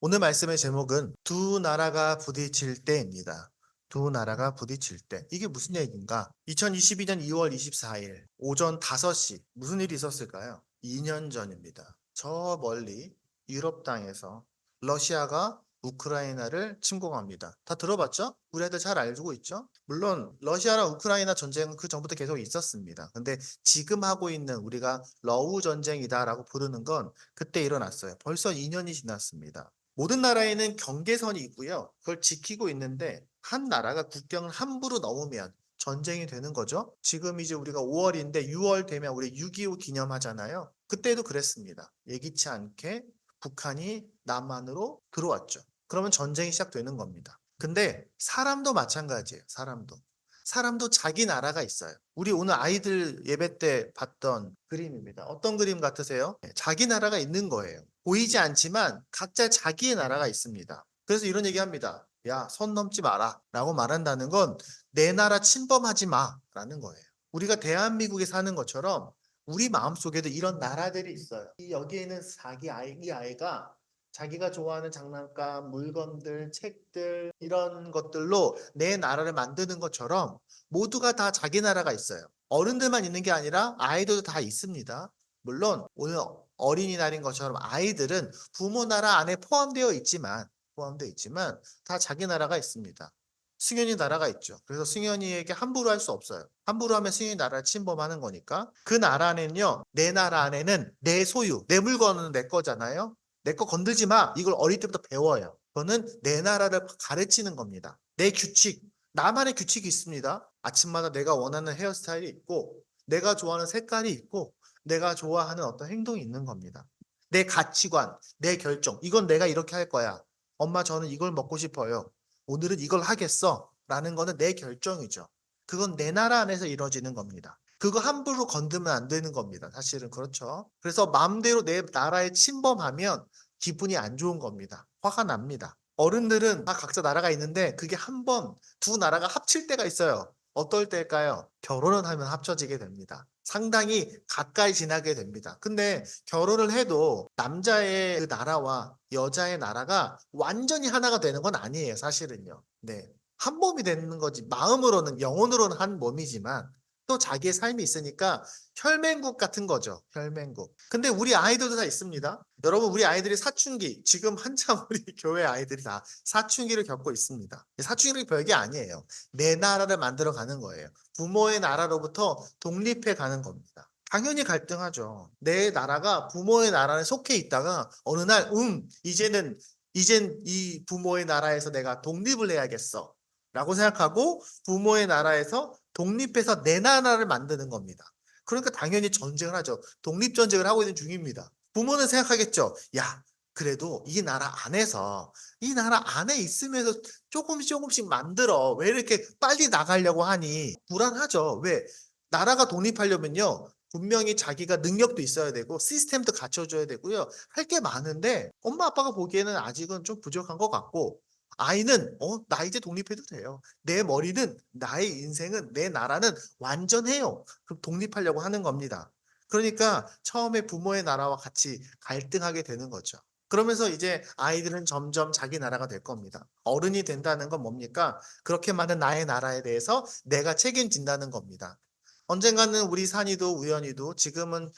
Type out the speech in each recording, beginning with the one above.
오늘 말씀의 제목은 두 나라가 부딪힐 때입니다. 두 나라가 부딪힐 때. 이게 무슨 얘기인가? 2022년 2월 24일 오전 5시 무슨 일이 있었을까요? 2년 전입니다. 저 멀리 유럽 땅에서 러시아가 우크라이나를 침공합니다. 다 들어봤죠? 우리 애들 잘 알고 있죠? 물론 러시아랑 우크라이나 전쟁은 그 전부터 계속 있었습니다. 근데 지금 하고 있는 우리가 러우 전쟁이다라고 부르는 건 그때 일어났어요. 벌써 2년이 지났습니다. 모든 나라에는 경계선이 있고요. 그걸 지키고 있는데 한 나라가 국경을 함부로 넘으면 전쟁이 되는 거죠. 지금 이제 우리가 5월인데 6월 되면 우리 6.25 기념하잖아요. 그때도 그랬습니다. 예기치 않게 북한이 남한으로 들어왔죠. 그러면 전쟁이 시작되는 겁니다. 근데 사람도 마찬가지예요. 사람도 자기 나라가 있어요. 우리 오늘 아이들 예배 때 봤던 그림입니다. 어떤 그림 같으세요? 자기 나라가 있는 거예요. 보이지 않지만 각자 자기의 나라가 있습니다. 그래서 이런 얘기 합니다. 야, 선 넘지 마라 라고 말한다는 건 내 나라 침범하지 마 라는 거예요. 우리가 대한민국에 사는 것처럼 우리 마음속에도 이런 나라들이 있어요. 여기에는 이 아이가 자기가 좋아하는 장난감, 물건들, 책들 이런 것들로 내 나라를 만드는 것처럼 모두가 다 자기 나라가 있어요. 어른들만 있는 게 아니라 아이들도 다 있습니다. 물론 오늘 어린이날인 것처럼 아이들은 부모 나라 안에 포함되어 있지만 다 자기 나라가 있습니다. 승현이 나라가 있죠. 그래서 승현이에게 함부로 할 수 없어요. 함부로 하면 승현이 나라를 침범하는 거니까. 그 나라는요, 내 나라 안에는 내 소유, 내 물건은 내 거잖아요. 내 거 건들지 마. 이걸 어릴 때부터 배워요. 그거는 내 나라를 가르치는 겁니다. 내 규칙, 나만의 규칙이 있습니다. 아침마다 내가 원하는 헤어스타일이 있고, 내가 좋아하는 색깔이 있고, 내가 좋아하는 어떤 행동이 있는 겁니다. 내 가치관, 내 결정. 이건 내가 이렇게 할 거야. 엄마, 저는 이걸 먹고 싶어요. 오늘은 이걸 하겠어. 라는 거는 내 결정이죠. 그건 내 나라 안에서 이루어지는 겁니다. 그거 함부로 건드면 안 되는 겁니다. 사실은 그렇죠. 그래서 마음대로 내 나라에 침범하면 기분이 안 좋은 겁니다. 화가 납니다. 어른들은 다 각자 나라가 있는데 그게 한 번 두 나라가 합칠 때가 있어요. 어떨 때일까요? 결혼을 하면 합쳐지게 됩니다. 상당히 가까이 지나게 됩니다. 근데 결혼을 해도 남자의 그 나라와 여자의 나라가 완전히 하나가 되는 건 아니에요, 사실은요. 네. 한 몸이 되는 거지. 마음으로는, 영혼으로는 한 몸이지만 또 자기의 삶이 있으니까 혈맹국 같은 거죠. 혈맹국. 근데 우리 아이들도 다 있습니다. 여러분, 우리 아이들이 사춘기, 지금 한참 우리 교회 아이들이 다 사춘기를 겪고 있습니다. 사춘기는 별게 아니에요. 내 나라를 만들어 가는 거예요. 부모의 나라로부터 독립해 가는 겁니다. 당연히 갈등하죠. 내 나라가 부모의 나라에 속해 있다가 어느 날, 이젠 이 부모의 나라에서 내가 독립을 해야겠어. 라고 생각하고 부모의 나라에서 독립해서 내 나라를 만드는 겁니다. 그러니까 당연히 전쟁을 하죠. 독립전쟁을 하고 있는 중입니다. 부모는 생각하겠죠. 야, 그래도 이 나라 안에 있으면서 조금씩 만들어. 왜 이렇게 빨리 나가려고 하니? 불안하죠. 왜? 나라가 독립하려면요. 분명히 자기가 능력도 있어야 되고 시스템도 갖춰줘야 되고요. 할 게 많은데 엄마 아빠가 보기에는 아직은 좀 부족한 것 같고 아이는 나 이제 독립해도 돼요. 내 머리는 나의 인생은 내 나라는 완전해요. 그럼 독립하려고 하는 겁니다. 그러니까 처음에 부모의 나라와 같이 갈등하게 되는 거죠. 그러면서 이제 아이들은 점점 자기 나라가 될 겁니다. 어른이 된다는 건 뭡니까? 그렇게 많은 나의 나라에 대해서 내가 책임진다는 겁니다. 언젠가는 우리 산이도 우연이도 지금은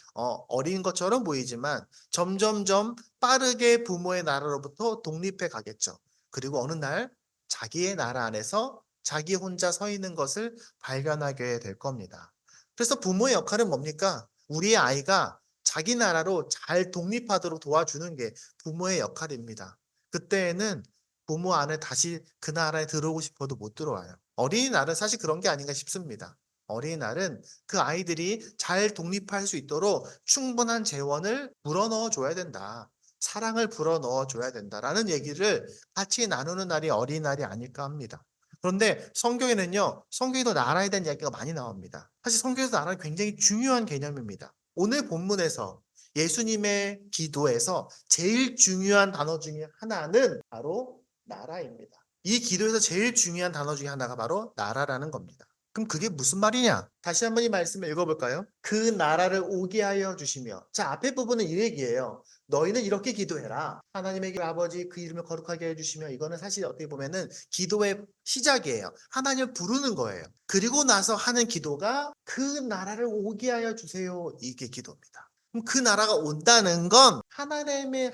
어린 것처럼 보이지만 점점점 빠르게 부모의 나라로부터 독립해 가겠죠. 그리고 어느 날 자기의 나라 안에서 자기 혼자 서 있는 것을 발견하게 될 겁니다. 그래서 부모의 역할은 뭡니까? 우리의 아이가 자기 나라로 잘 독립하도록 도와주는 게 부모의 역할입니다. 그때에는 부모 안에 다시 그 나라에 들어오고 싶어도 못 들어와요. 어린이날은 사실 그런 게 아닌가 싶습니다. 어린이날은 그 아이들이 잘 독립할 수 있도록 충분한 재원을 불어넣어 줘야 된다. 사랑을 불어넣어 줘야 된다라는 얘기를 같이 나누는 날이 어린이날이 아닐까 합니다. 그런데 성경에도 나라에 대한 이야기가 많이 나옵니다. 사실 성경에서 나라는 굉장히 중요한 개념입니다. 오늘 본문에서 예수님의 기도에서 제일 중요한 단어 중에 하나는 바로 나라입니다. 이 기도에서 제일 중요한 단어 중에 하나가 바로 나라라는 겁니다. 그럼 그게 무슨 말이냐? 다시 한번 이 말씀을 읽어볼까요? 그 나라를 오게 하여 주시며. 자, 앞에 부분은 이 얘기예요. 너희는 이렇게 기도해라. 하나님의 아버지 그 이름을 거룩하게 해주시며, 이거는 사실 어떻게 보면은 기도의 시작이에요. 하나님을 부르는 거예요. 그리고 나서 하는 기도가 그 나라를 오게 하여 주세요. 이게 기도입니다. 그럼 그 나라가 온다는 건 하나님의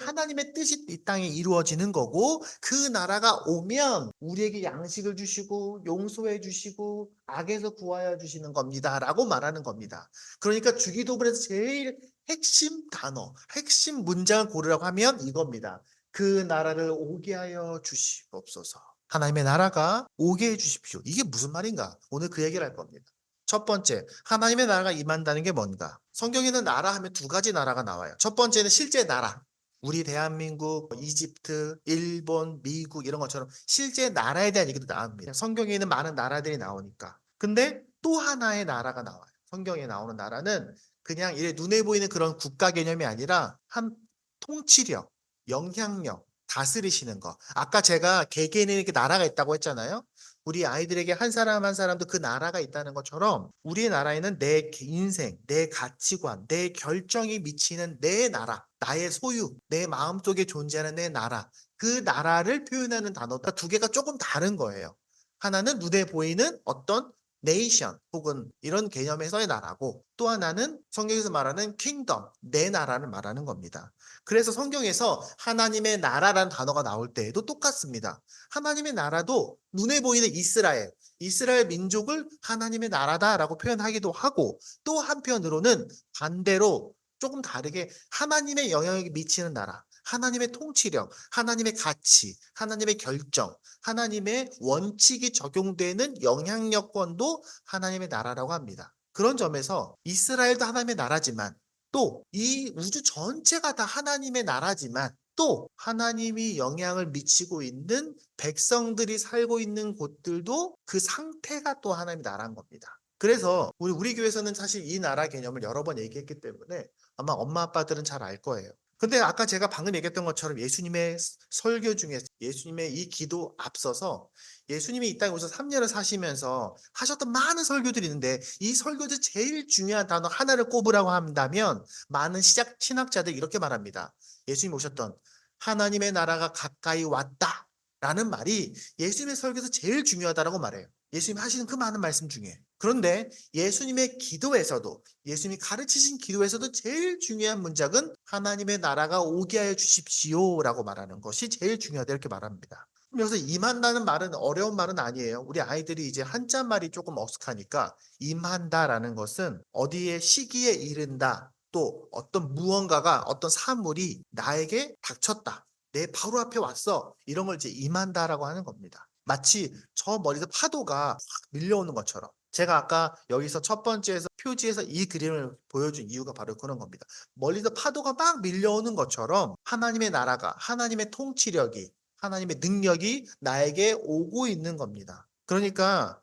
뜻이 이 땅에 이루어지는 거고, 그 나라가 오면 우리에게 양식을 주시고 용서해 주시고 악에서 구하여 주시는 겁니다라고 말하는 겁니다. 그러니까 주기도문에서 제일 핵심 단어, 핵심 문장을 고르라고 하면 이겁니다. 그 나라를 오게 하여 주시옵소서. 하나님의 나라가 오게 해 주십시오. 이게 무슨 말인가? 오늘 그 얘기를 할 겁니다. 첫 번째, 하나님의 나라가 임한다는 게 뭔가? 성경에는 나라 하면 두 가지 나라가 나와요. 첫 번째는 실제 나라. 우리 대한민국, 이집트, 일본, 미국 이런 것처럼 실제 나라에 대한 얘기도 나옵니다. 성경에는 많은 나라들이 나오니까. 근데 또 하나의 나라가 나와요. 성경에 나오는 나라는 그냥 이래 눈에 보이는 그런 국가 개념이 아니라 한 통치력, 영향력, 다스리시는 거. 아까 제가 개개인에게 나라가 있다고 했잖아요. 우리 아이들에게 한 사람 한 사람도 그 나라가 있다는 것처럼 우리의 나라에는 내 인생, 내 가치관, 내 결정이 미치는 내 나라, 나의 소유, 내 마음속에 존재하는 내 나라, 그 나라를 표현하는 단어가 두 개가 조금 다른 거예요. 하나는 눈에 보이는 어떤 네이션 혹은 이런 개념에서의 나라고, 또 하나는 성경에서 말하는 킹덤, 내 나라를 말하는 겁니다. 그래서 성경에서 하나님의 나라라는 단어가 나올 때에도 똑같습니다. 하나님의 나라도 눈에 보이는 이스라엘 민족을 하나님의 나라다라고 표현하기도 하고, 또 한편으로는 반대로 조금 다르게 하나님의 영향력이 미치는 나라, 하나님의 통치력, 하나님의 가치, 하나님의 결정, 하나님의 원칙이 적용되는 영향력권도 하나님의 나라라고 합니다. 그런 점에서 이스라엘도 하나님의 나라지만, 또 이 우주 전체가 다 하나님의 나라지만, 또 하나님이 영향을 미치고 있는 백성들이 살고 있는 곳들도 그 상태가 또 하나님의 나라인 겁니다. 그래서 우리 교회에서는 사실 이 나라 개념을 여러 번 얘기했기 때문에 아마 엄마 아빠들은 잘 알 거예요. 근데 아까 제가 방금 얘기했던 것처럼 예수님의 설교 중에 예수님의 이 기도 앞서서 예수님이 이 땅에 오셔서 3년을 사시면서 하셨던 많은 설교들이 있는데, 이 설교들 제일 중요한 단어 하나를 꼽으라고 한다면 많은 신학자들이 이렇게 말합니다. 예수님이 오셨던 하나님의 나라가 가까이 왔다 라는 말이 예수님의 설교에서 제일 중요하다라고 말해요. 예수님이 하시는 그 많은 말씀 중에. 그런데 예수님의 기도에서도, 예수님이 가르치신 기도에서도 제일 중요한 문장은 하나님의 나라가 오게 하여 주십시오 라고 말하는 것이 제일 중요하다 이렇게 말합니다. 그럼 여기서 임한다는 말은 어려운 말은 아니에요. 우리 아이들이 이제 한자 말이 조금 어색하니까, 임한다라는 것은 어디에 시기에 이른다, 또 어떤 무언가가, 어떤 사물이 나에게 닥쳤다, 내 바로 앞에 왔어, 이런 걸 이제 임한다라고 하는 겁니다. 마치 저 멀리서 파도가 확 밀려오는 것처럼. 제가 아까 여기서 첫 번째에서 표지에서 이 그림을 보여준 이유가 바로 그런 겁니다. 멀리서 파도가 막 밀려오는 것처럼 하나님의 나라가, 하나님의 통치력이, 하나님의 능력이 나에게 오고 있는 겁니다. 그러니까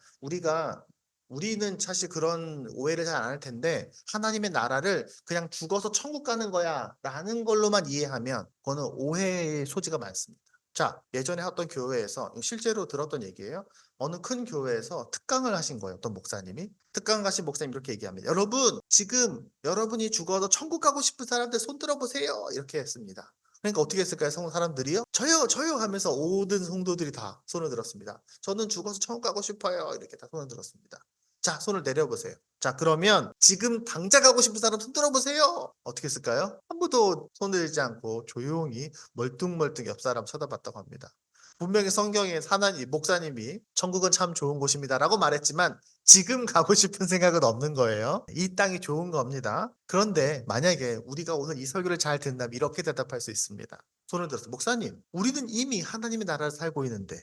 우리는 사실 그런 오해를 잘 안 할 텐데, 하나님의 나라를 그냥 죽어서 천국 가는 거야 라는 걸로만 이해하면 그거는 오해의 소지가 많습니다. 자, 예전에 어떤 교회에서, 실제로 들었던 얘기예요. 어느 큰 교회에서 특강을 하신 거예요. 어떤 목사님이. 특강 가신 목사님 이렇게 얘기합니다. 여러분, 지금 여러분이 죽어서 천국 가고 싶은 사람들 손 들어보세요. 이렇게 했습니다. 그러니까 어떻게 했을까요? 사람들이요? 저요 하면서 모든 성도들이 다 손을 들었습니다. 저는 죽어서 천국 가고 싶어요. 이렇게 다 손을 들었습니다. 자, 손을 내려보세요. 자, 그러면 지금 당장 가고 싶은 사람 손 들어보세요. 어떻게 했을까요? 한 번도 손을 들지 않고 조용히 멀뚱멀뚱 옆 사람 쳐다봤다고 합니다. 분명히 성경에 목사님이 천국은 참 좋은 곳입니다라고 말했지만 지금 가고 싶은 생각은 없는 거예요. 이 땅이 좋은 겁니다. 그런데 만약에 우리가 오늘 이 설교를 잘 듣는다면 이렇게 대답할 수 있습니다. 손을 들었어. 목사님, 우리는 이미 하나님의 나라를 살고 있는데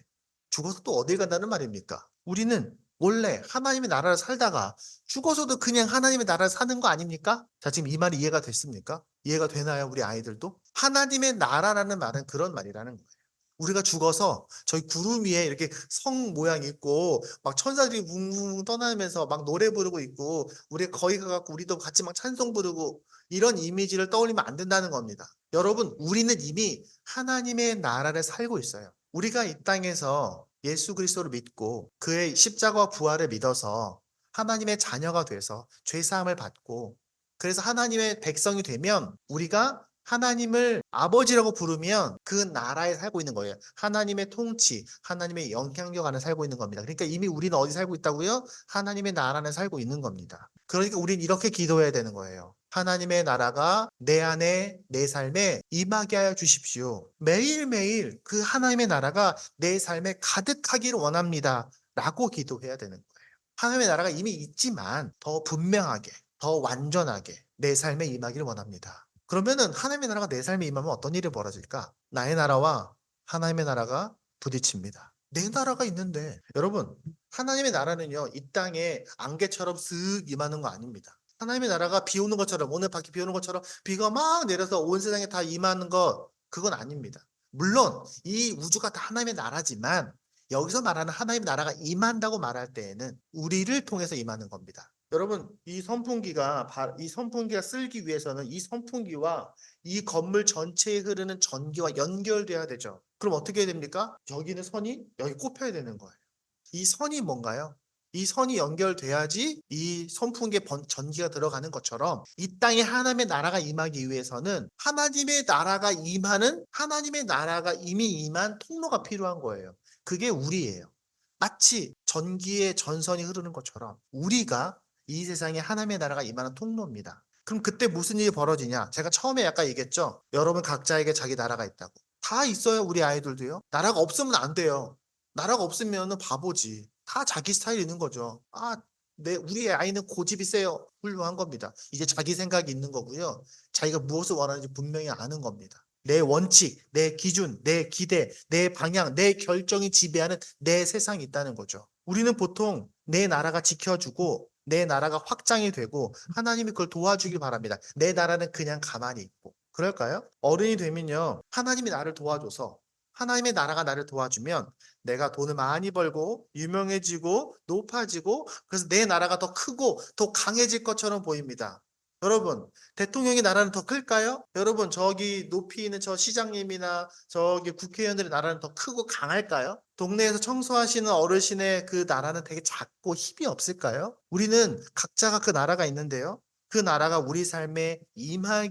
죽어서 또 어딜 간다는 말입니까? 우리는 원래 하나님의 나라를 살다가 죽어서도 그냥 하나님의 나라를 사는 거 아닙니까? 자, 지금 이 말이 이해가 됐습니까? 이해가 되나요? 우리 아이들도? 하나님의 나라라는 말은 그런 말이라는 거예요. 우리가 죽어서 저희 구름 위에 이렇게 성 모양 있고 막 천사들이 뭉뭉 떠나면서 막 노래 부르고 있고, 우리 거기 가갖고 우리도 같이 막 찬송 부르고, 이런 이미지를 떠올리면 안 된다는 겁니다. 여러분, 우리는 이미 하나님의 나라를 살고 있어요. 우리가 이 땅에서 예수 그리스도를 믿고 그의 십자가와 부활을 믿어서 하나님의 자녀가 돼서 죄 사함을 받고, 그래서 하나님의 백성이 되면 우리가 하나님을 아버지라고 부르면 그 나라에 살고 있는 거예요. 하나님의 통치, 하나님의 영향력 안에 살고 있는 겁니다. 그러니까 이미 우리는 어디 살고 있다고요? 하나님의 나라 안에 살고 있는 겁니다. 그러니까 우리는 이렇게 기도해야 되는 거예요. 하나님의 나라가 내 안에, 내 삶에 임하게 하여 주십시오. 매일매일 그 하나님의 나라가 내 삶에 가득하기를 원합니다. 라고 기도해야 되는 거예요. 하나님의 나라가 이미 있지만 더 분명하게, 더 완전하게 내 삶에 임하기를 원합니다. 그러면은 하나님의 나라가 내 삶에 임하면 어떤 일이 벌어질까? 나의 나라와 하나님의 나라가 부딪힙니다. 내 나라가 있는데 여러분, 하나님의 나라는요, 이 땅에 안개처럼 쓱 임하는 거 아닙니다. 하나님의 나라가 비 오는 것처럼, 오늘 밖에 비 오는 것처럼 비가 막 내려서 온 세상에 다 임하는 것, 그건 아닙니다. 물론 이 우주가 다 하나님의 나라지만 여기서 말하는 하나님의 나라가 임한다고 말할 때에는 우리를 통해서 임하는 겁니다. 여러분, 이 선풍기가 쓸기 위해서는 이 선풍기와 이 건물 전체에 흐르는 전기와 연결돼야 되죠. 그럼 어떻게 해야 됩니까? 여기 있는 선이 여기 꼽혀야 되는 거예요. 이 선이 뭔가요? 이 선이 연결돼야지 이 선풍기에 전기가 들어가는 것처럼 이 땅에 하나님의 나라가 임하기 위해서는 하나님의 나라가 이미 임한 통로가 필요한 거예요. 그게 우리예요. 마치 전기의 전선이 흐르는 것처럼 우리가 이 세상에 하나님의 나라가 임하는 통로입니다. 그럼 그때 무슨 일이 벌어지냐? 제가 처음에 약간 얘기했죠. 여러분 각자에게 자기 나라가 있다고. 다 있어요, 우리 아이들도요. 나라가 없으면 안 돼요. 나라가 없으면 바보지. 다 자기 스타일이 있는 거죠. 우리 아이는 고집이 세요. 훌륭한 겁니다. 이제 자기 생각이 있는 거고요. 자기가 무엇을 원하는지 분명히 아는 겁니다. 내 원칙, 내 기준, 내 기대, 내 방향, 내 결정이 지배하는 내 세상이 있다는 거죠. 우리는 보통 내 나라가 지켜주고 내 나라가 확장이 되고 하나님이 그걸 도와주길 바랍니다. 내 나라는 그냥 가만히 있고. 그럴까요? 어른이 되면요. 하나님이 나를 도와줘서 하나님의 나라가 나를 도와주면 내가 돈을 많이 벌고 유명해지고 높아지고 그래서 내 나라가 더 크고 더 강해질 것처럼 보입니다. 여러분, 대통령의 나라는 더 클까요? 여러분, 저기 높이 있는 저 시장님이나 저기 국회의원들의 나라는 더 크고 강할까요? 동네에서 청소하시는 어르신의 그 나라는 되게 작고 힘이 없을까요? 우리는 각자가 그 나라가 있는데요. 그 나라가 우리 삶에 임할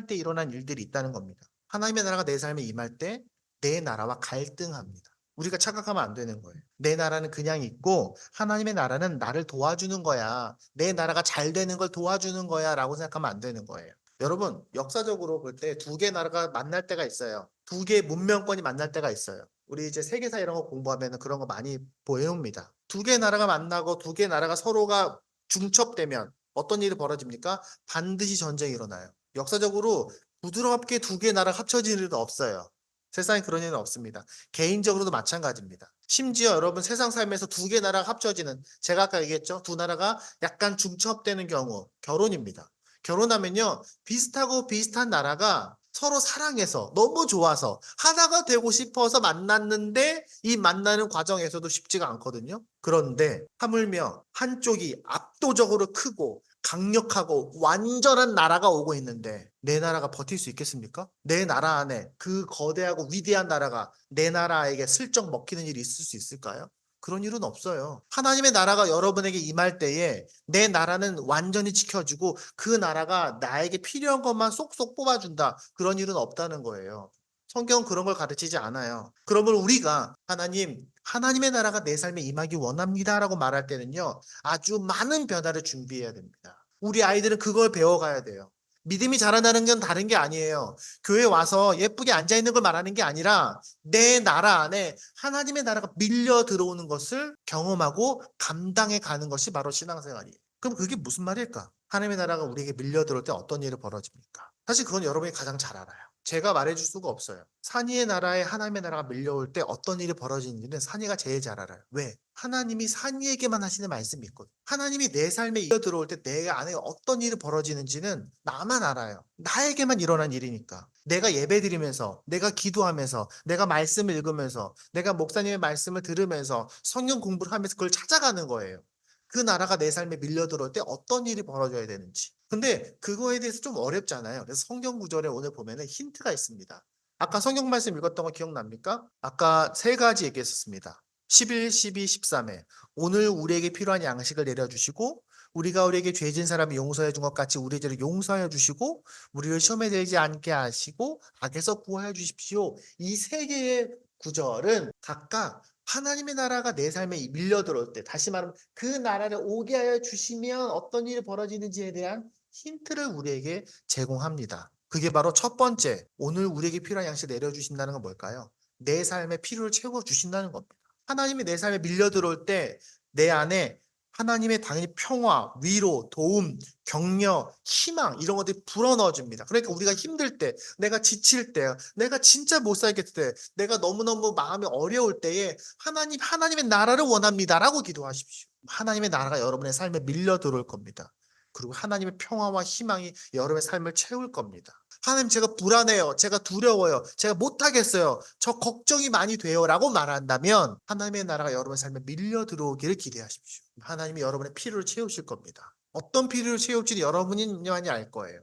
때 일어난 일들이 있다는 겁니다. 하나님의 나라가 내 삶에 임할 때 내 나라와 갈등합니다. 우리가 착각하면 안 되는 거예요. 내 나라는 그냥 있고 하나님의 나라는 나를 도와주는 거야. 내 나라가 잘 되는 걸 도와주는 거야 라고 생각하면 안 되는 거예요. 여러분, 역사적으로 볼 때 두 개 나라가 만날 때가 있어요. 두 개의 문명권이 만날 때가 있어요. 우리 이제 세계사 이런 거 공부하면 그런 거 많이 보여옵니다. 두 개 나라가 만나고 두 개 나라가 서로가 중첩되면 어떤 일이 벌어집니까? 반드시 전쟁이 일어나요. 역사적으로 부드럽게 두 개 나라가 합쳐지는 일은 없어요. 세상에 그런 일은 없습니다. 개인적으로도 마찬가지입니다. 심지어 여러분 세상 삶에서 두 개 나라가 합쳐지는, 제가 아까 얘기했죠? 두 나라가 약간 중첩되는 경우, 결혼입니다. 결혼하면요, 비슷하고 비슷한 나라가 서로 사랑해서 너무 좋아서 하나가 되고 싶어서 만났는데 이 만나는 과정에서도 쉽지가 않거든요. 그런데 하물며 한쪽이 압도적으로 크고 강력하고 완전한 나라가 오고 있는데 내 나라가 버틸 수 있겠습니까? 내 나라 안에 그 거대하고 위대한 나라가 내 나라에게 슬쩍 먹히는 일이 있을 수 있을까요? 그런 일은 없어요. 하나님의 나라가 여러분에게 임할 때에 내 나라는 완전히 지켜주고 그 나라가 나에게 필요한 것만 쏙쏙 뽑아준다. 그런 일은 없다는 거예요. 성경은 그런 걸 가르치지 않아요. 그러면 우리가 하나님의 나라가 내 삶에 임하기 원합니다라고 말할 때는요. 아주 많은 변화를 준비해야 됩니다. 우리 아이들은 그걸 배워가야 돼요. 믿음이 자라나는 건 다른 게 아니에요. 교회 와서 예쁘게 앉아있는 걸 말하는 게 아니라 내 나라 안에 하나님의 나라가 밀려 들어오는 것을 경험하고 감당해 가는 것이 바로 신앙생활이에요. 그럼 그게 무슨 말일까? 하나님의 나라가 우리에게 밀려 들어올 때 어떤 일이 벌어집니까? 사실 그건 여러분이 가장 잘 알아요. 제가 말해줄 수가 없어요. 산이의 나라에 하나님의 나라가 밀려올 때 어떤 일이 벌어지는지는 산이가 제일 잘 알아요. 왜? 하나님이 산이에게만 하시는 말씀이 있거든. 하나님이 내 삶에 이어 들어올 때 내 안에 어떤 일이 벌어지는지는 나만 알아요. 나에게만 일어난 일이니까. 내가 예배드리면서, 내가 기도하면서, 내가 말씀을 읽으면서, 내가 목사님의 말씀을 들으면서 성경 공부를 하면서 그걸 찾아가는 거예요. 그 나라가 내 삶에 밀려 들어올 때 어떤 일이 벌어져야 되는지. 근데 그거에 대해서 좀 어렵잖아요. 그래서 성경 구절에 오늘 보면은 힌트가 있습니다. 아까 성경 말씀 읽었던 거 기억납니까? 아까 세 가지 얘기했었습니다. 11, 12, 13회. 오늘 우리에게 필요한 양식을 내려주시고 우리가 우리에게 죄 지은 사람이 용서해 준 것 같이 우리의 죄를 용서하여 주시고 우리를 시험에 들지 않게 하시고 악에서 구하여 주십시오. 이 세 개의 구절은 각각 하나님의 나라가 내 삶에 밀려 들어올 때, 다시 말하면 그 나라를 오게 하여 주시면 어떤 일이 벌어지는지에 대한 힌트를 우리에게 제공합니다. 그게 바로 첫 번째, 오늘 우리에게 필요한 양식을 내려주신다는 건 뭘까요? 내 삶의 필요를 채워주신다는 겁니다. 하나님이 내 삶에 밀려 들어올 때 내 안에 하나님의 당연히 평화, 위로, 도움, 격려, 희망 이런 것들이 불어넣어집니다. 그러니까 우리가 힘들 때, 내가 지칠 때, 내가 진짜 못 살겠을 때, 내가 너무너무 마음이 어려울 때에 하나님의 나라를 원합니다라고 기도하십시오. 하나님의 나라가 여러분의 삶에 밀려 들어올 겁니다. 그리고 하나님의 평화와 희망이 여러분의 삶을 채울 겁니다. 하나님, 제가 불안해요. 제가 두려워요. 제가 못하겠어요. 저 걱정이 많이 돼요. 라고 말한다면 하나님의 나라가 여러분의 삶에 밀려 들어오기를 기대하십시오. 하나님이 여러분의 필요를 채우실 겁니다. 어떤 필요를 채울지 여러분만이 알 거예요.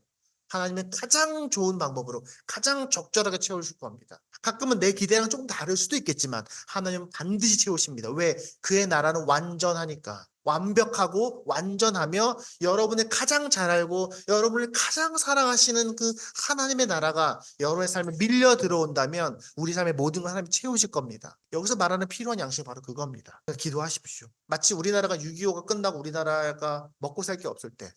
하나님은 가장 좋은 방법으로 가장 적절하게 채우실 겁니다. 가끔은 내 기대랑 조금 다를 수도 있겠지만 하나님은 반드시 채우십니다. 왜? 그의 나라는 완전하니까. 완벽하고 완전하며 여러분을 가장 잘 알고 여러분을 가장 사랑하시는 그 하나님의 나라가 여러분의 삶에 밀려 들어온다면 우리 삶의 모든 걸 하나님이 채우실 겁니다. 여기서 말하는 필요한 양식이 바로 그겁니다. 그래서 기도하십시오. 마치 우리나라가 6.25가 끝나고 우리나라가 먹고 살 게 없을 때,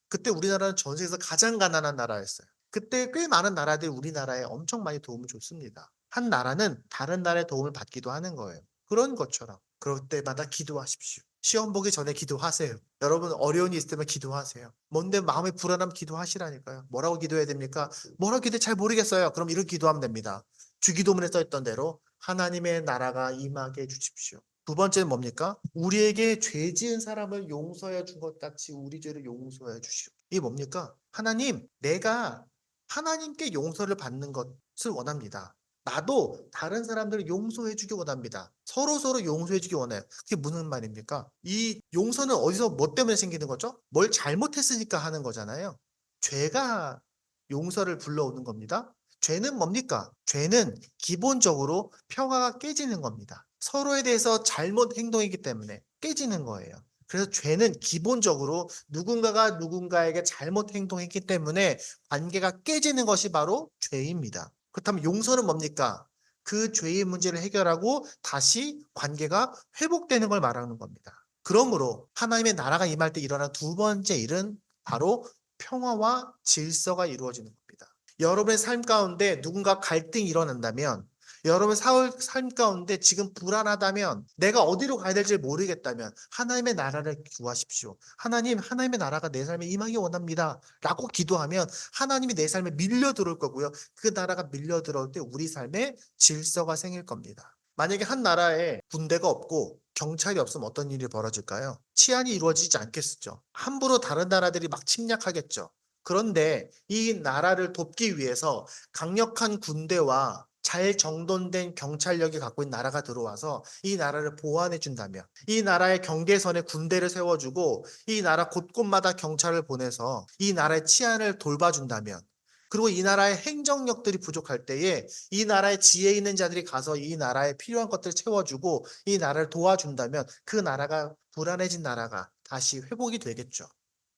그때 우리나라는 전 세계에서 가장 가난한 나라였어요. 그때 꽤 많은 나라들이 우리나라에 엄청 많이 도움을 줬습니다. 한 나라는 다른 나라의 도움을 받기도 하는 거예요. 그런 것처럼 그럴 때마다 기도하십시오. 시험 보기 전에 기도하세요. 여러분 어려운 일 있을 때만 기도하세요. 뭔데 마음에 불안하면 기도하시라니까요. 뭐라고 기도해야 됩니까? 뭐라고 기도해 잘 모르겠어요. 그럼 이렇게 기도하면 됩니다. 주기도문에 써있던 대로 하나님의 나라가 임하게 해 주십시오. 두 번째는 뭡니까? 우리에게 죄 지은 사람을 용서해 준 것 같이 우리 죄를 용서해 주시오. 이게 뭡니까? 하나님, 내가 하나님께 용서를 받는 것을 원합니다. 나도 다른 사람들을 용서해 주기 원합니다. 서로 용서해 주기 원해요. 그게 무슨 말입니까? 이 용서는 어디서 뭐 때문에 생기는 거죠? 뭘 잘못했으니까 하는 거잖아요. 죄가 용서를 불러오는 겁니다. 죄는 뭡니까? 죄는 기본적으로 평화가 깨지는 겁니다. 서로에 대해서 잘못 행동이기 때문에 깨지는 거예요. 그래서 죄는 기본적으로 누군가가 누군가에게 잘못 행동했기 때문에 관계가 깨지는 것이 바로 죄입니다. 그렇다면 용서는 뭡니까? 그 죄의 문제를 해결하고 다시 관계가 회복되는 걸 말하는 겁니다. 그러므로 하나님의 나라가 임할 때 일어난 두 번째 일은 바로 평화와 질서가 이루어지는 겁니다. 여러분의 삶 가운데 누군가 갈등이 일어난다면, 여러분의 삶 가운데 지금 불안하다면, 내가 어디로 가야 될지 모르겠다면 하나님의 나라를 구하십시오. 하나님, 하나님의 나라가 내 삶에 임하기 원합니다 라고 기도하면 하나님이 내 삶에 밀려 들어올 거고요. 그 나라가 밀려 들어올 때 우리 삶에 질서가 생길 겁니다. 만약에 한 나라에 군대가 없고 경찰이 없으면 어떤 일이 벌어질까요? 치안이 이루어지지 않겠죠. 함부로 다른 나라들이 막 침략하겠죠. 그런데 이 나라를 돕기 위해서 강력한 군대와 잘 정돈된 경찰력이 갖고 있는 나라가 들어와서 이 나라를 보완해 준다면, 이 나라의 경계선에 군대를 세워주고 이 나라 곳곳마다 경찰을 보내서 이 나라의 치안을 돌봐준다면, 그리고 이 나라의 행정력들이 부족할 때에 이 나라에 지혜 있는 자들이 가서 이 나라에 필요한 것들을 채워주고 이 나라를 도와준다면 그 나라가, 불안해진 나라가 다시 회복이 되겠죠.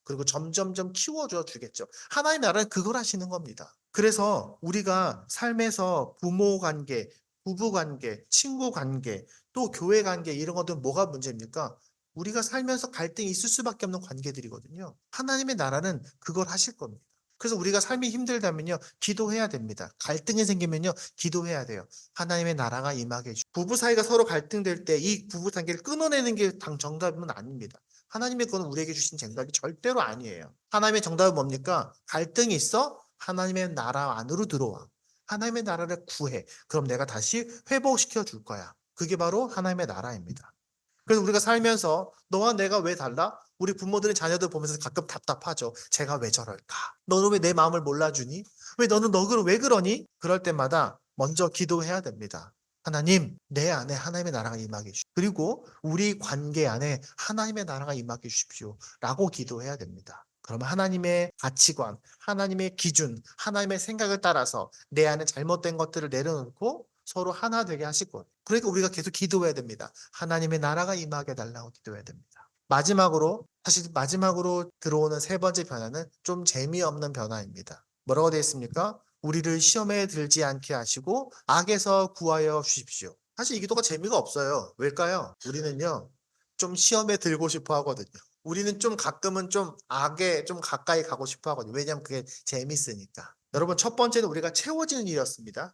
그리고 점점점 키워줘 주겠죠. 하나님 나라는 그걸 하시는 겁니다. 그래서 우리가 삶에서 부모 관계, 부부 관계, 친구 관계, 또 교회 관계 이런 것들은 뭐가 문제입니까? 우리가 살면서 갈등이 있을 수밖에 없는 관계들이거든요. 하나님의 나라는 그걸 하실 겁니다. 그래서 우리가 삶이 힘들다면요, 기도해야 됩니다. 갈등이 생기면요, 기도해야 돼요. 하나님의 나라가 임하게 해주시고. 부부 사이가 서로 갈등될 때 이 부부 관계를 끊어내는 게 정답은 아닙니다. 하나님의 그건 우리에게 주신 정답이 절대로 아니에요. 하나님의 정답은 뭡니까? 갈등이 있어? 하나님의 나라 안으로 들어와. 하나님의 나라를 구해. 그럼 내가 다시 회복시켜 줄 거야. 그게 바로 하나님의 나라입니다. 그래서 우리가 살면서 너와 내가 왜 달라? 우리 부모들은 자녀들 보면서 가끔 답답하죠. 제가 왜 저럴까? 너는 왜 내 마음을 몰라주니? 왜 너는 왜 그러니? 그럴 때마다 먼저 기도해야 됩니다. 하나님, 내 안에 하나님의 나라가 임하게 해주십시오. 그리고 우리 관계 안에 하나님의 나라가 임하게 해주십시오. 라고 기도해야 됩니다. 그러면 하나님의 가치관, 하나님의 기준, 하나님의 생각을 따라서 내 안에 잘못된 것들을 내려놓고 서로 하나 되게 하실 거예요. 그러니까 우리가 계속 기도해야 됩니다. 하나님의 나라가 임하게 달라고 기도해야 됩니다. 사실 마지막으로 들어오는 세 번째 변화는 좀 재미없는 변화입니다. 뭐라고 되어 있습니까? 우리를 시험에 들지 않게 하시고 악에서 구하여 주십시오. 사실 이 기도가 재미가 없어요. 왜일까요? 우리는요, 좀 시험에 들고 싶어 하거든요. 우리는 좀 가끔은 좀 악에 좀 가까이 가고 싶어 하거든요. 왜냐하면 그게 재밌으니까. 여러분, 첫 번째는 우리가 채워지는 일이었습니다.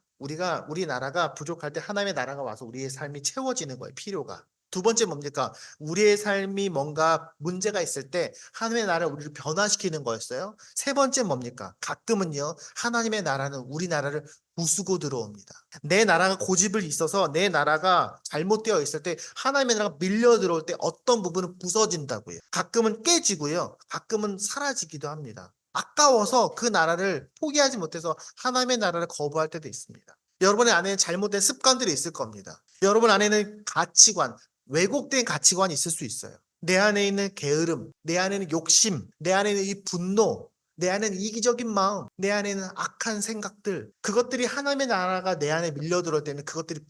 우리나라가 부족할 때 하나님의 나라가 와서 우리의 삶이 채워지는 거예요. 필요가. 두 번째 뭡니까? 우리의 삶이 뭔가 문제가 있을 때 하나님의 나라를 우리를 변화시키는 거였어요. 세 번째 뭡니까? 가끔은요, 하나님의 나라는 우리나라를 부수고 들어옵니다. 내 나라가 고집을 있어서 내 나라가 잘못되어 있을 때 하나님의 나라가 밀려 들어올 때 어떤 부분은 부서진다고요. 가끔은 깨지고요. 가끔은 사라지기도 합니다. 아까워서 그 나라를 포기하지 못해서 하나님의 나라를 거부할 때도 있습니다. 여러분의 안에는 잘못된 습관들이 있을 겁니다. 여러분 안에는 가치관, 왜곡된 가치관이 있을 수 있어요. 내 안에 있는 게으름, 내 안에는 욕심, 내 안에는 이 분노, 내 안에는 이기적인 마음, 내 안에는 악한 생각들, 그것들이 하나님의 나라가 내 안에 밀려들어올 때는 그것들이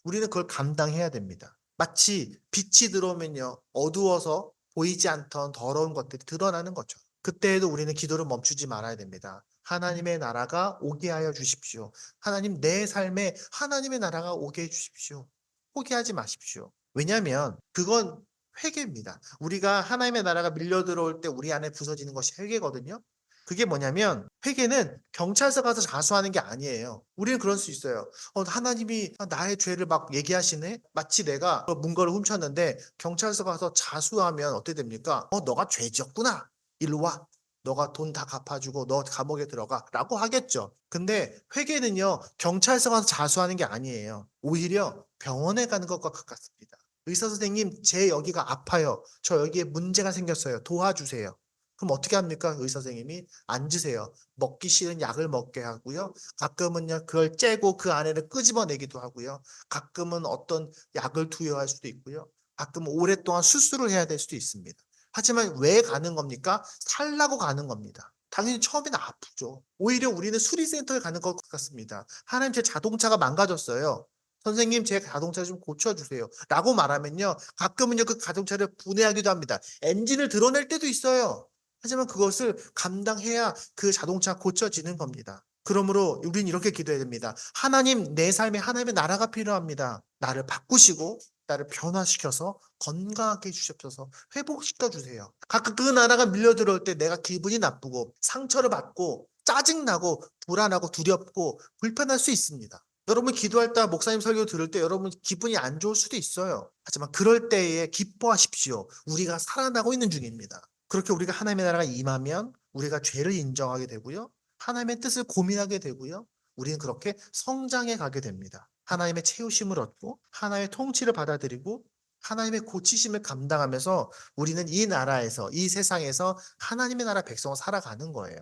우리는 그걸 감당해야 됩니다. 마치 빛이 들어오면요, 어두워서 보이지 않던 더러운 것들이 드러나는 것처럼. 그때에도 우리는 기도를 멈추지 말아야 됩니다. 하나님의 나라가 오게 하여 주십시오. 하나님, 내 삶에 하나님의 나라가 오게 해 주십시오. 포기하지 마십시오. 왜냐하면 그건 회개입니다. 우리가 하나님의 나라가 밀려 들어올 때 우리 안에 부서지는 것이 회개거든요. 그게 뭐냐면 회개는 경찰서 가서 자수하는 게 아니에요. 우리는 그럴 수 있어요. 하나님이 나의 죄를 막 얘기하시네? 마치 내가 문거를 훔쳤는데 경찰서 가서 자수하면 어떻게 됩니까? 너가 죄 지었구나. 일로 와. 너가 돈 다 갚아주고 너 감옥에 들어가 라고 하겠죠. 근데 회개는요, 경찰서 가서 자수하는 게 아니에요. 오히려 병원에 가는 것과 같습니다. 의사 선생님, 제 여기가 아파요. 저 여기에 문제가 생겼어요. 도와주세요. 그럼 어떻게 합니까? 의사 선생님이 앉으세요. 먹기 싫은 약을 먹게 하고요. 가끔은요, 그걸 째고 그 안에를 끄집어내기도 하고요. 가끔은 어떤 약을 투여할 수도 있고요. 가끔 오랫동안 수술을 해야 될 수도 있습니다. 하지만 왜 가는 겁니까? 살라고 가는 겁니다. 당연히 처음에는 아프죠. 오히려 우리는 수리센터에 가는 것 같습니다. 하나님, 제 자동차가 망가졌어요. 선생님, 제 자동차 좀 고쳐주세요. 라고 말하면요, 가끔은요, 그 자동차를 분해하기도 합니다. 엔진을 드러낼 때도 있어요. 하지만 그것을 감당해야 그 자동차 고쳐지는 겁니다. 그러므로 우리는 이렇게 기도해야 됩니다. 하나님, 내 삶에 하나님의 나라가 필요합니다. 나를 바꾸시고 나를 변화시켜서 건강하게 해주셔서 회복시켜 주세요. 가끔 그 나라가 밀려 들어올 때 내가 기분이 나쁘고 상처를 받고 짜증나고 불안하고 두렵고 불편할 수 있습니다. 여러분 기도할 때 목사님 설교 들을 때 여러분 기분이 안 좋을 수도 있어요. 하지만 그럴 때에 기뻐하십시오. 우리가 살아나고 있는 중입니다. 그렇게 우리가 하나님의 나라가 임하면 우리가 죄를 인정하게 되고요. 하나님의 뜻을 고민하게 되고요. 우리는 그렇게 성장해 가게 됩니다. 하나님의 채우심을 얻고 하나님의 통치를 받아들이고 하나님의 고치심을 감당하면서 우리는 이 나라에서 이 세상에서 하나님의 나라 백성으로 살아가는 거예요.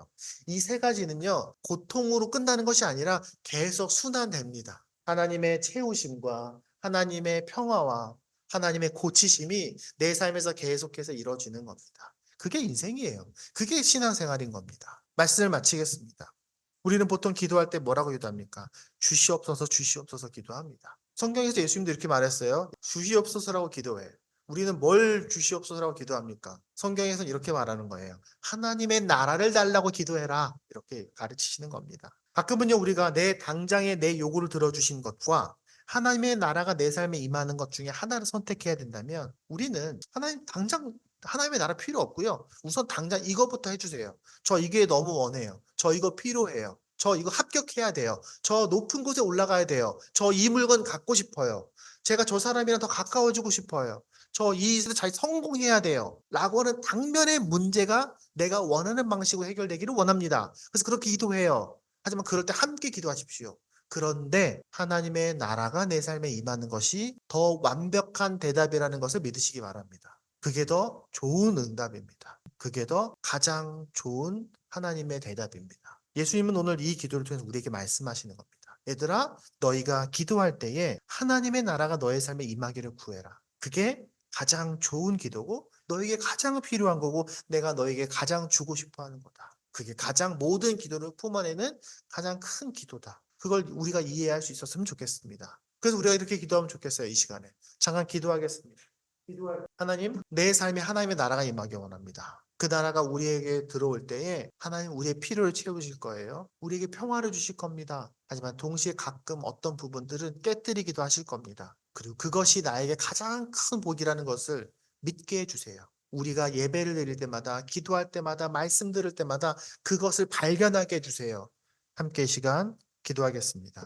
이 세 가지는요, 고통으로 끝나는 것이 아니라 계속 순환됩니다. 하나님의 채우심과 하나님의 평화와 하나님의 고치심이 내 삶에서 계속해서 이루어지는 겁니다. 그게 인생이에요. 그게 신앙생활인 겁니다. 말씀을 마치겠습니다. 우리는 보통 기도할 때 뭐라고 기도합니까? 주시옵소서, 주시옵소서 기도합니다. 성경에서 예수님도 이렇게 말했어요. 주시옵소서라고 기도해. 우리는 뭘 주시옵소서라고 기도합니까? 성경에서는 이렇게 말하는 거예요. 하나님의 나라를 달라고 기도해라. 이렇게 가르치시는 겁니다. 가끔은요, 우리가 내 당장의 내 요구를 들어주신 것과 하나님의 나라가 내 삶에 임하는 것 중에 하나를 선택해야 된다면 우리는 하나님의 나라 필요 없고요. 우선 당장 이것부터 해주세요. 저 이게 너무 원해요. 저 이거 필요해요. 저 이거 합격해야 돼요. 저 높은 곳에 올라가야 돼요. 저 이 물건 갖고 싶어요. 제가 저 사람이랑 더 가까워지고 싶어요. 저 이 일에서 잘 성공해야 돼요. 라고 하는 당면의 문제가 내가 원하는 방식으로 해결되기를 원합니다. 그래서 그렇게 기도해요. 하지만 그럴 때 함께 기도하십시오. 그런데 하나님의 나라가 내 삶에 임하는 것이 더 완벽한 대답이라는 것을 믿으시기 바랍니다. 그게 더 좋은 응답입니다. 그게 더 가장 좋은 하나님의 대답입니다. 예수님은 오늘 이 기도를 통해서 우리에게 말씀하시는 겁니다. 얘들아, 너희가 기도할 때에 하나님의 나라가 너의 삶에 임하기를 구해라. 그게 가장 좋은 기도고 너에게 가장 필요한 거고 내가 너에게 가장 주고 싶어 하는 거다. 그게 가장 모든 기도를 품어내는 가장 큰 기도다. 그걸 우리가 이해할 수 있었으면 좋겠습니다. 그래서 우리가 이렇게 기도하면 좋겠어요. 이 시간에. 잠깐 기도하겠습니다. 하나님, 내 삶에 하나님의 나라가 임하기 원합니다. 그 나라가 우리에게 들어올 때에 하나님 우리의 필요를 채우실 거예요. 우리에게 평화를 주실 겁니다. 하지만 동시에 가끔 어떤 부분들은 깨뜨리기도 하실 겁니다. 그리고 그것이 나에게 가장 큰 복이라는 것을 믿게 해주세요. 우리가 예배를 드릴 때마다, 기도할 때마다, 말씀 들을 때마다 그것을 발견하게 해주세요. 함께 이 시간 기도하겠습니다.